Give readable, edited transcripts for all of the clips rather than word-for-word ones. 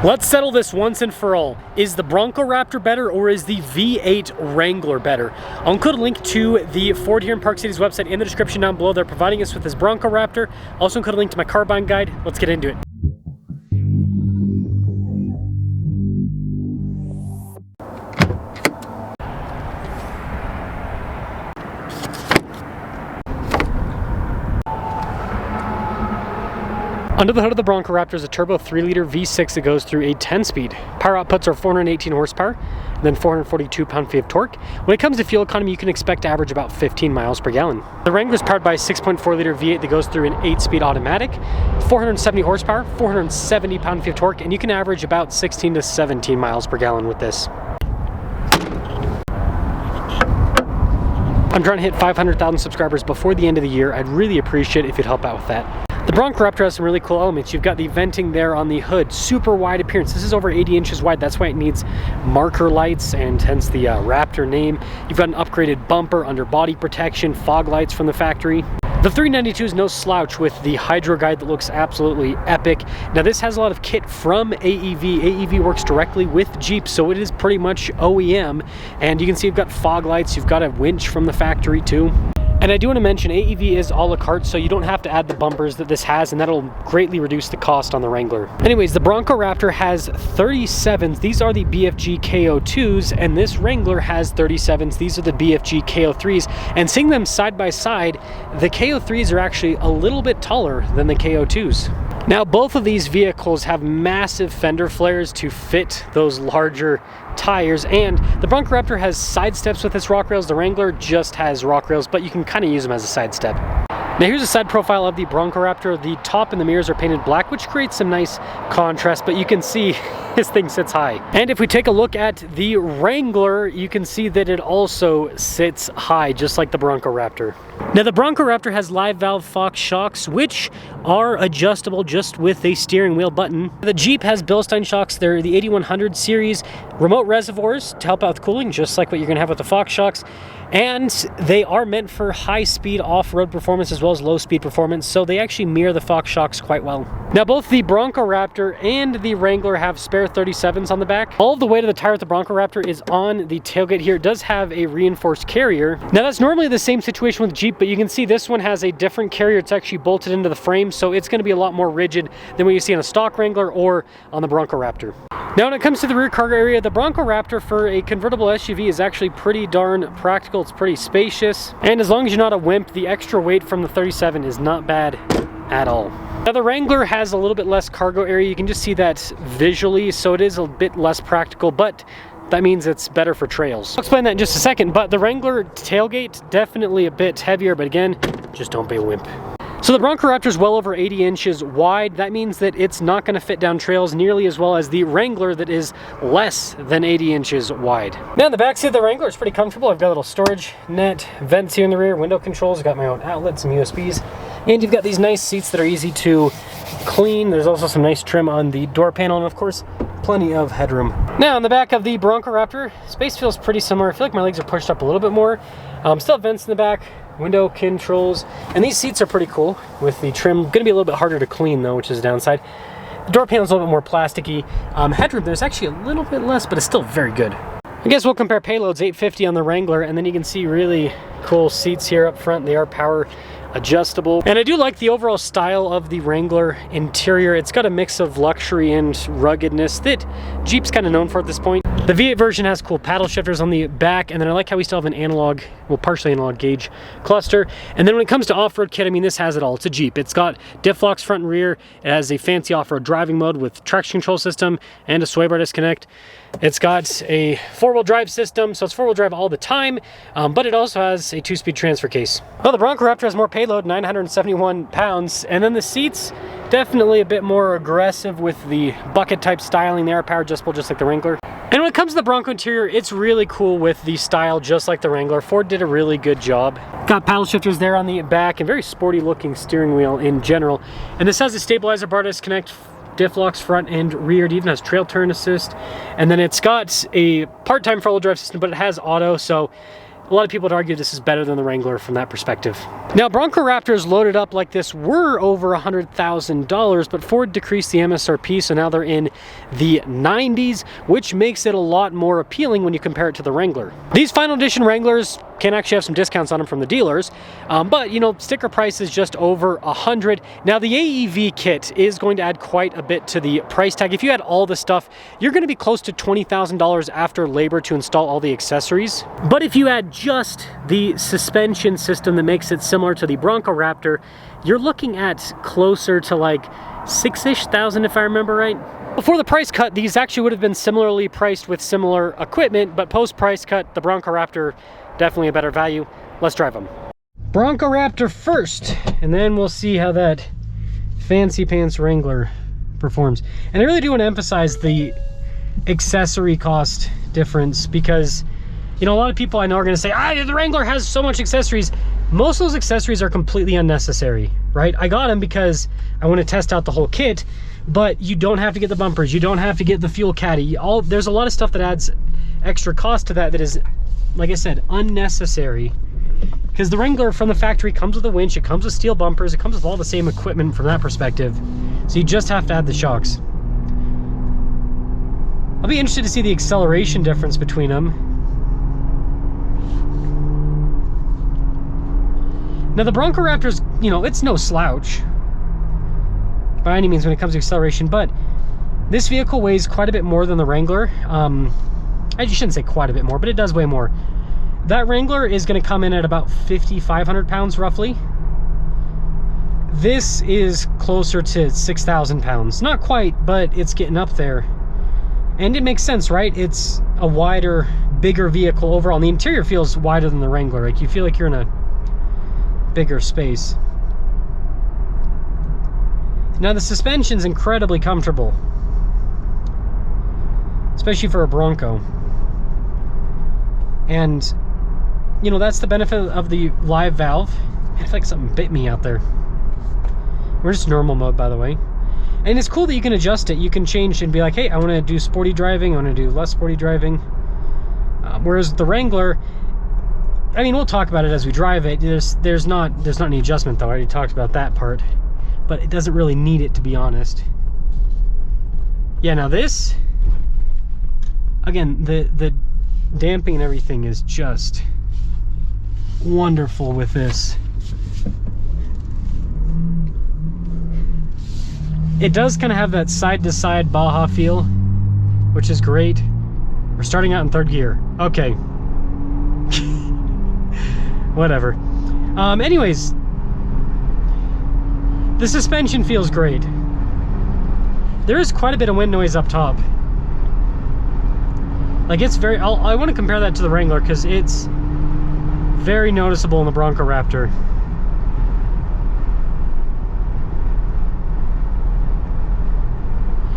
Let's settle this once and for all. Is the Bronco Raptor better or is the V8 Wrangler better? I'll include a link to the Ford here in Park City's website in the description down below. They're providing us with this Bronco Raptor. Also include a link to my car buying guide. Let's get into it. Under the hood of the Bronco Raptor is a turbo 3-liter V6 that goes through a 10-speed. Power outputs are 418 horsepower, and then 442 pound-feet of torque. When it comes to fuel economy, you can expect to average about 15 miles per gallon. The Wrangler is powered by a 6.4-liter V8 that goes through an 8-speed automatic, 470 horsepower, 470 pound-feet of torque, and you can average about 16 to 17 miles per gallon with this. I'm trying to hit 500,000 subscribers before the end of the year. I'd really appreciate it if you'd help out with that. The Bronco Raptor has some really cool elements. You've got the venting there on the hood, super wide appearance. This is over 80 inches wide. That's why it needs marker lights and hence the Raptor name. You've got an upgraded bumper, underbody protection, fog lights from the factory. The 392 is no slouch with the Hydro Guide that looks absolutely epic. Now this has a lot of kit from AEV. AEV works directly with Jeep, so it is pretty much OEM. And you can see you've got fog lights, you've got a winch from the factory too. And I do want to mention AEV is a la carte, so you don't have to add the bumpers that this has, and that'll greatly reduce the cost on the Wrangler. Anyways, the Bronco Raptor has 37s. These are the BFG KO2s, and this Wrangler has 37s. These are the BFG KO3s. And seeing them side by side, the KO3s are actually a little bit taller than the KO2s. Now, both of these vehicles have massive fender flares to fit those larger tires, and the Bronco Raptor has side steps with its rock rails. The Wrangler just has rock rails, but you can kind of use them as a side step. Now here's a side profile of the Bronco Raptor. The top and the mirrors are painted black, which creates some nice contrast, but you can see this thing sits high. And if we take a look at the Wrangler, you can see that it also sits high, just like the Bronco Raptor. Now the Bronco Raptor has live valve Fox shocks, which are adjustable just with a steering wheel button. The Jeep has Bilstein shocks. They're the 8100 series, remote reservoirs to help out with cooling, just like what you're gonna have with the Fox shocks. And they are meant for high-speed off-road performance as well as low-speed performance, so they actually mirror the Fox shocks quite well. Now both the Bronco Raptor and the Wrangler have spare 37s on the back. All of the weight of the tire with the Bronco Raptor is on the tailgate here. It does have a reinforced carrier. Now that's normally the same situation with Jeep, but you can see this one has a different carrier. It's actually bolted into the frame, so it's going to be a lot more rigid than what you see on a stock Wrangler or on the Bronco Raptor. Now when it comes to the rear cargo area, the Bronco Raptor for a convertible SUV is actually pretty darn practical. It's pretty spacious, and as long as you're not a wimp, the extra weight from the 37 is not bad at all. Now the Wrangler has a little bit less cargo area. You can just see that visually, so it is a bit less practical, but that means it's better for trails. I'll explain that in just a second, but the Wrangler tailgate, definitely a bit heavier, but again, just don't be a wimp. So the Bronco Raptor is well over 80 inches wide. That means that it's not going to fit down trails nearly as well as the Wrangler that is less than 80 inches wide. Now in the backseat of the Wrangler is pretty comfortable. I've got a little storage net, vents here in the rear, window controls. I've got my own outlets, some USBs, and you've got these nice seats that are easy to clean. There's also some nice trim on the door panel, and of course, plenty of headroom. Now in the back of the Bronco Raptor, space feels pretty similar. I feel like my legs are pushed up a little bit more. Still have vents in the back, window controls, and these seats are pretty cool with the trim. Going to be a little bit harder to clean though, which is a downside. The door panel is a little bit more plasticky. Headroom, there's actually a little bit less, but it's still very good. I guess we'll compare payloads. 850 on the Wrangler, and then you can see really cool seats here up front. They are power adjustable, and I do like the overall style of the Wrangler interior. It's got a mix of luxury and ruggedness that Jeep's kind of known for at this point. The V8 version has cool paddle shifters on the back, and then I like how we still have an analog, well, partially analog gauge cluster. And then when it comes to off-road kit, I mean, this has it all. It's a Jeep. It's got diff locks front and rear. It has a fancy off-road driving mode with traction control system and a sway bar disconnect. It's got a four-wheel drive system, so it's four-wheel drive all the time, but it also has a two-speed transfer case. Well, the Bronco Raptor has more payload, 971 pounds, and then the seats, definitely a bit more aggressive with the bucket-type styling. They are power adjustable, just like the Wrangler. And when it comes to the Bronco interior, it's really cool with the style, just like the Wrangler. Ford did a really good job. Got paddle shifters there on the back, and very sporty-looking steering wheel in general. And this has a stabilizer bar disconnect, diff locks front and rear. It even has trail turn assist, and then it's got a part-time four-wheel drive system, but it has auto, so a lot of people would argue this is better than the Wrangler from that perspective. Now, Bronco Raptors loaded up like this were over $100,000, but Ford decreased the MSRP, so now they're in the 90s, which makes it a lot more appealing when you compare it to the Wrangler. These final edition Wranglers can actually have some discounts on them from the dealers, but you know, sticker price is just over 100. Now, the AEV kit is going to add quite a bit to the price tag. If you add all the stuff, you're going to be close to $20,000 after labor to install all the accessories. But if you add just the suspension system that makes it similar to the Bronco Raptor, you're looking at closer to like $6,000-ish if I remember right. Before the price cut, these actually would have been similarly priced with similar equipment, but post price cut, the Bronco Raptor definitely a better value. Let's drive them. Bronco Raptor first, and then we'll see how that fancy pants Wrangler performs. And I really do want to emphasize the accessory cost difference, because you know, a lot of people I know are going to say, the Wrangler has so much accessories. Most of those accessories are completely unnecessary, right? I got them because I want to test out the whole kit, but you don't have to get the bumpers. You don't have to get the fuel caddy. There's a lot of stuff that adds extra cost to that is, like I said, unnecessary. Because the Wrangler from the factory comes with a winch, it comes with steel bumpers, it comes with all the same equipment from that perspective. So you just have to add the shocks. I'll be interested to see the acceleration difference between them. Now the Bronco Raptor's, you know, it's no slouch by any means when it comes to acceleration, but this vehicle weighs quite a bit more than the Wrangler. I shouldn't say quite a bit more, but it does weigh more. That Wrangler is going to come in at about 5,500 pounds roughly. This is closer to 6,000 pounds. Not quite, but it's getting up there. And it makes sense, right? It's a wider, bigger vehicle overall. And the interior feels wider than the Wrangler. Like, you feel like you're in a bigger space. Now the suspension's incredibly comfortable, especially for a Bronco. And you know, that's the benefit of the live valve. I feel like something bit me out there. We're just normal mode, by the way. And it's cool that you can adjust it. You can change and be like, hey, I want to do sporty driving, I want to do less sporty driving. Whereas the Wrangler, I mean, we'll talk about it as we drive it. There's not any adjustment though. I already talked about that part, but it doesn't really need it, to be honest. Yeah, now this, again, the damping and everything is just wonderful with this. It does kind of have that side-to-side Baja feel, which is great. We're starting out in third gear. Okay. Whatever. Anyways, the suspension feels great. There is quite a bit of wind noise up top. Like, it's very, I want to compare that to the Wrangler because it's very noticeable in the Bronco Raptor.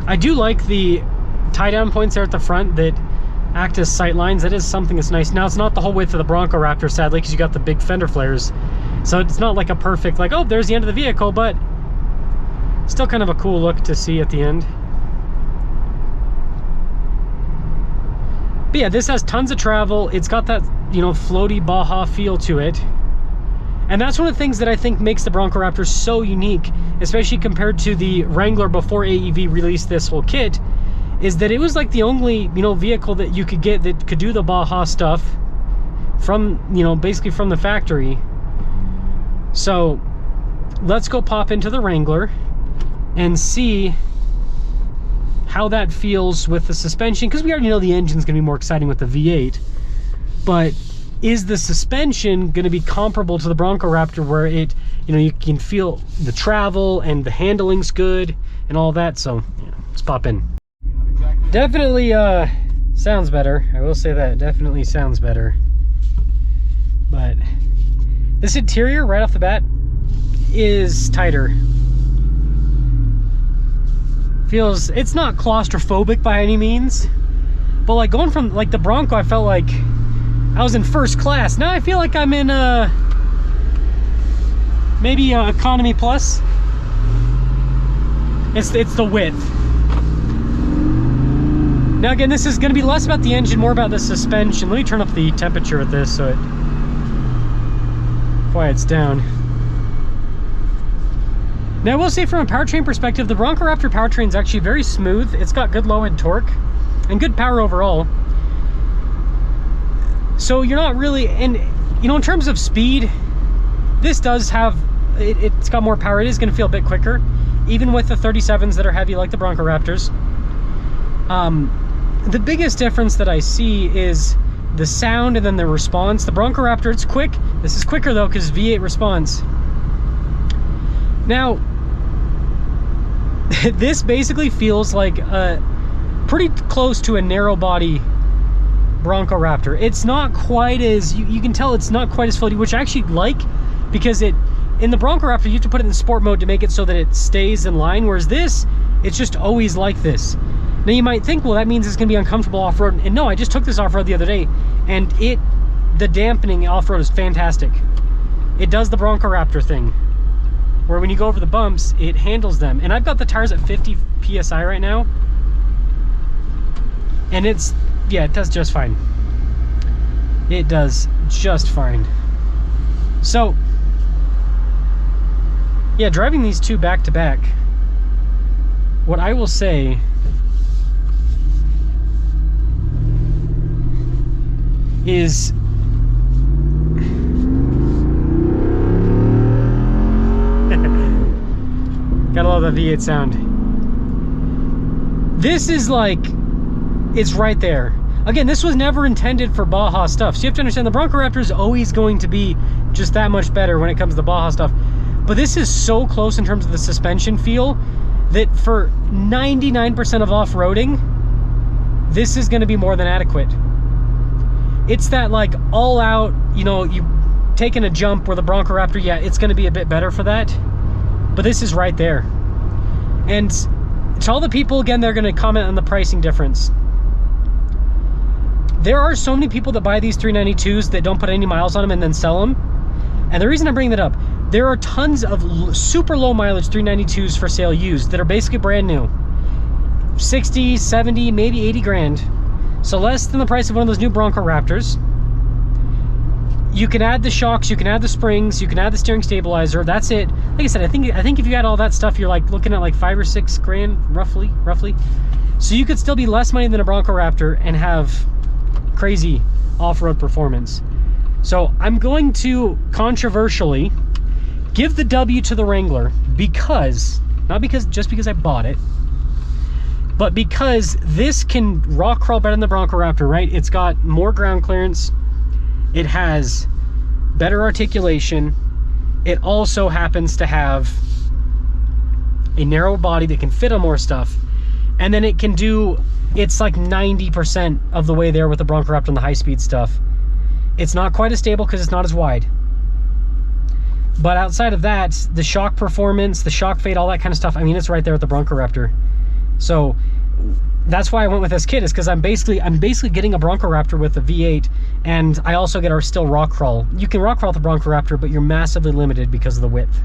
I do like the tie-down points there at the front that act as sight lines. That is something that's nice. Now, it's not the whole width of the Bronco Raptor, sadly, because you got the big fender flares. So it's not like a perfect, like, oh, there's the end of the vehicle, but still kind of a cool look to see at the end. But yeah, this has tons of travel. It's got that, you know, floaty Baja feel to it. And that's one of the things that I think makes the Bronco Raptor so unique, especially compared to the Wrangler before AEV released this whole kit, is that it was like the only, you know, vehicle that you could get that could do the Baja stuff from, you know, basically from the factory. So let's go pop into the Wrangler and see how that feels with the suspension, because we already know the engine's going to be more exciting with the V8, but is the suspension going to be comparable to the Bronco Raptor, where it, you know, you can feel the travel and the handling's good and all that? So yeah, let's pop in. Definitely sounds better. I will say that. Definitely sounds better. But this interior right off the bat is tighter. Feels, it's not claustrophobic by any means, but like going from like the Bronco, I felt like I was in first class. Now I feel like I'm in maybe economy plus. It's the width. Now again, this is going to be less about the engine, more about the suspension. Let me turn up the temperature with this so it why it's down. Now I will say, from a powertrain perspective, the Bronco Raptor powertrain is actually very smooth. It's got good low end torque and good power overall. So you're not really, and you know, in terms of speed, this does have, it's got more power. It is going to feel a bit quicker, even with the 37s that are heavy like the Bronco Raptors. The biggest difference that I see is the sound and then the response. The Bronco Raptor, it's quick. This is quicker though, because V8 response. Now, this basically feels like pretty close to a narrow body Bronco Raptor. It's not quite as, you can tell it's not quite as floaty, which I actually like, because in the Bronco Raptor, you have to put it in sport mode to make it so that it stays in line, whereas this, it's just always like this. Now you might think, well, that means it's gonna be uncomfortable off-road, and no, I just took this off-road the other day, and the dampening off-road is fantastic. It does the Bronco Raptor thing, where when you go over the bumps, it handles them. And I've got the tires at 50 PSI right now, and yeah, it does just fine. It does just fine. So, yeah, driving these two back to back, what I will say is gotta love the V8 sound. This is like, it's right there. Again, this was never intended for Baja stuff, so you have to understand the Bronco Raptor is always going to be just that much better when it comes to Baja stuff. But this is so close in terms of the suspension feel that for 99% of off-roading, this is going to be more than adequate. It's that like all out, you know, you taking a jump where the Bronco Raptor, yeah, it's going to be a bit better for that. But this is right there. And to all the people, again, they're going to comment on the pricing difference. There are so many people that buy these 392s that don't put any miles on them and then sell them. And the reason I'm bringing that up, there are tons of super low mileage 392s for sale used that are basically brand new. 60, 70, maybe 80 grand. So less than the price of one of those new Bronco Raptors. You can add the shocks, you can add the springs, you can add the steering stabilizer. That's it. Like I said, I think if you add all that stuff, you're like looking at like 5 or 6 grand, roughly. So you could still be less money than a Bronco Raptor and have crazy off-road performance. So I'm going to controversially give the W to the Wrangler, because, not because just because I bought it, but because this can rock crawl better than the Bronco Raptor, right? It's got more ground clearance. It has better articulation. It also happens to have a narrow body that can fit on more stuff. And then it can do, it's like 90% of the way there with the Bronco Raptor and the high-speed stuff. It's not quite as stable because it's not as wide. But outside of that, the shock performance, the shock fade, all that kind of stuff, I mean, it's right there with the Bronco Raptor. So that's why I went with this kit, is because I'm basically getting a Bronco Raptor with a V8, and I also get our still rock crawl. You can rock crawl with the Bronco Raptor, but you're massively limited because of the width.